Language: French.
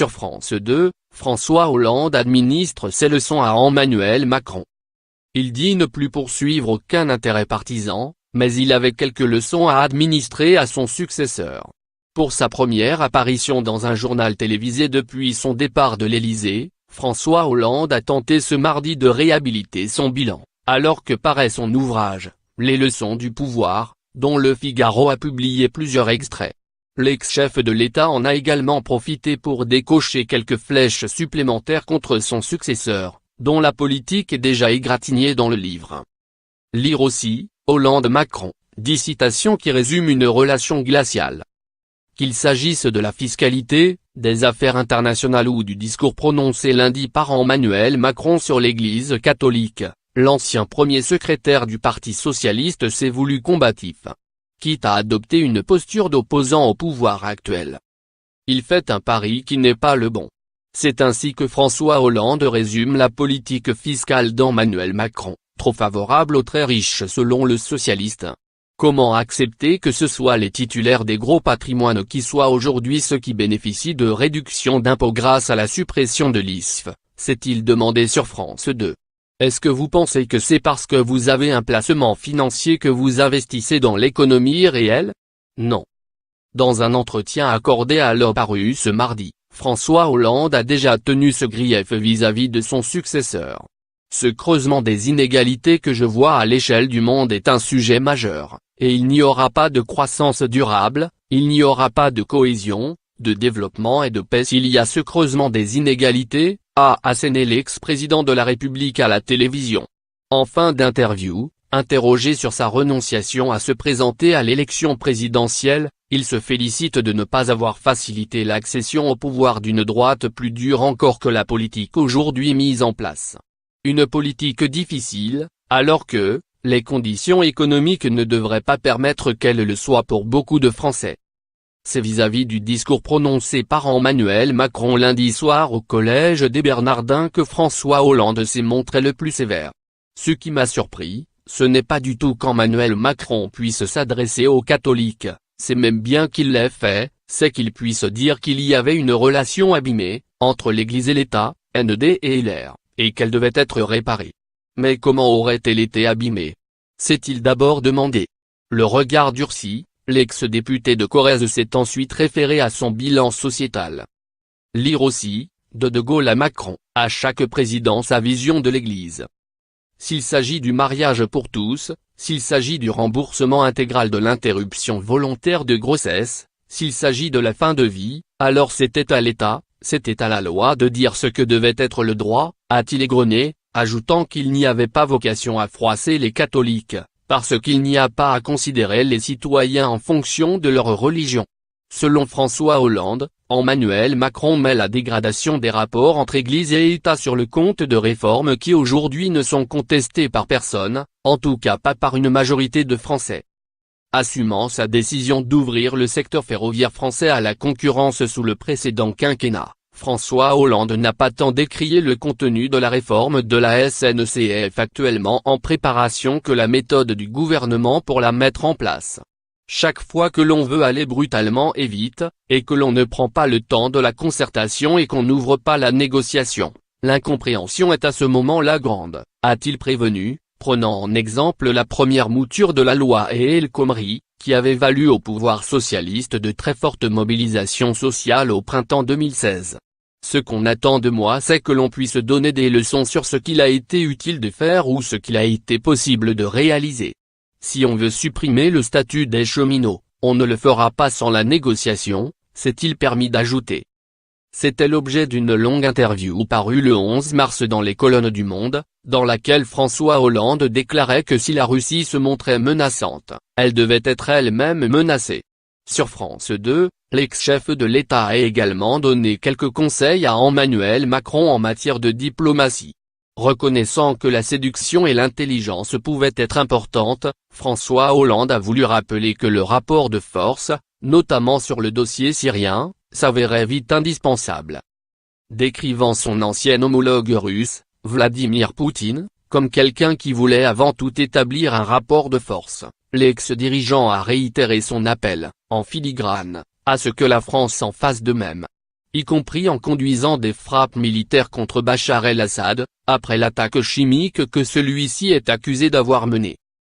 Sur France 2, François Hollande administre ses leçons à Emmanuel Macron. Il dit ne plus poursuivre aucun intérêt partisan, mais il avait quelques leçons à administrer à son successeur. Pour sa première apparition dans un journal télévisé depuis son départ de l'Élysée, François Hollande a tenté ce mardi de réhabiliter son bilan, alors que paraît son ouvrage, Les leçons du pouvoir, dont Le Figaro a publié plusieurs extraits. L'ex-chef de l'État en a également profité pour décocher quelques flèches supplémentaires contre son successeur, dont la politique est déjà égratignée dans le livre. Lire aussi, Hollande-Macron, 10 citations qui résument une relation glaciale. Qu'il s'agisse de la fiscalité, des affaires internationales ou du discours prononcé lundi par Emmanuel Macron sur l'Église catholique, l'ancien premier secrétaire du Parti socialiste s'est voulu combatif, quitte à adopter une posture d'opposant au pouvoir actuel. Il fait un pari qui n'est pas le bon. C'est ainsi que François Hollande résume la politique fiscale d'Emmanuel Macron, trop favorable aux très riches selon le socialiste. Comment accepter que ce soit les titulaires des gros patrimoines qui soient aujourd'hui ceux qui bénéficient de réductions d'impôts grâce à la suppression de l'ISF, s'est-il demandé sur France 2. Est-ce que vous pensez que c'est parce que vous avez un placement financier que vous investissez dans l'économie réelle? Non. Dans un entretien accordé à l'Op paru ce mardi, François Hollande a déjà tenu ce grief vis-à-vis de son successeur. Ce creusement des inégalités que je vois à l'échelle du monde est un sujet majeur, et il n'y aura pas de croissance durable, il n'y aura pas de cohésion, de développement et de paix s'il y a ce creusement des inégalités, a asséné l'ex-président de la République à la télévision. En fin d'interview, interrogé sur sa renonciation à se présenter à l'élection présidentielle, il se félicite de ne pas avoir facilité l'accession au pouvoir d'une droite plus dure encore que la politique aujourd'hui mise en place. Une politique difficile, alors que, les conditions économiques ne devraient pas permettre qu'elle le soit pour beaucoup de Français. C'est vis-à-vis du discours prononcé par Emmanuel Macron lundi soir au Collège des Bernardins que François Hollande s'est montré le plus sévère. Ce qui m'a surpris, ce n'est pas du tout qu'Emmanuel Macron puisse s'adresser aux catholiques, c'est même bien qu'il l'ait fait, c'est qu'il puisse dire qu'il y avait une relation abîmée, entre l'Église et l'État, NED et LR, et qu'elle devait être réparée. Mais comment aurait-elle été abîmée? S'est-il d'abord demandé. Le regard durci, l'ex-député de Corrèze s'est ensuite référé à son bilan sociétal. Lire aussi, de Gaulle à Macron, à chaque président sa vision de l'Église. S'il s'agit du mariage pour tous, s'il s'agit du remboursement intégral de l'interruption volontaire de grossesse, s'il s'agit de la fin de vie, alors c'était à l'État, c'était à la loi de dire ce que devait être le droit, a-t-il égrené, ajoutant qu'il n'y avait pas vocation à froisser les catholiques, parce qu'il n'y a pas à considérer les citoyens en fonction de leur religion. Selon François Hollande, Emmanuel Macron met la dégradation des rapports entre Église et État sur le compte de réformes qui aujourd'hui ne sont contestées par personne, en tout cas pas par une majorité de Français. Assumant sa décision d'ouvrir le secteur ferroviaire français à la concurrence sous le précédent quinquennat, François Hollande n'a pas tant décrié le contenu de la réforme de la SNCF actuellement en préparation que la méthode du gouvernement pour la mettre en place. Chaque fois que l'on veut aller brutalement et vite, et que l'on ne prend pas le temps de la concertation et qu'on n'ouvre pas la négociation, l'incompréhension est à ce moment-là grande, a-t-il prévenu, prenant en exemple la première mouture de la loi El Khomri, qui avait valu au pouvoir socialiste de très fortes mobilisations sociales au printemps 2016. Ce qu'on attend de moi c'est que l'on puisse donner des leçons sur ce qu'il a été utile de faire ou ce qu'il a été possible de réaliser. Si on veut supprimer le statut des cheminots, on ne le fera pas sans la négociation, s'est-il permis d'ajouter. C'était l'objet d'une longue interview parue le 11 mars dans les colonnes du Monde, dans laquelle François Hollande déclarait que si la Russie se montrait menaçante, elle devait être elle-même menacée. Sur France 2, l'ex-chef de l'État a également donné quelques conseils à Emmanuel Macron en matière de diplomatie. Reconnaissant que la séduction et l'intelligence pouvaient être importantes, François Hollande a voulu rappeler que le rapport de force, notamment sur le dossier syrien, s'avérait vite indispensable. Décrivant son ancien homologue russe, Vladimir Poutine, comme quelqu'un qui voulait avant tout établir un rapport de force, l'ex-dirigeant a réitéré son appel, en filigrane, à ce que la France en fasse de même. y compris en conduisant des frappes militaires contre Bachar el-Assad, après l'attaque chimique que celui-ci est accusé d'avoir menée.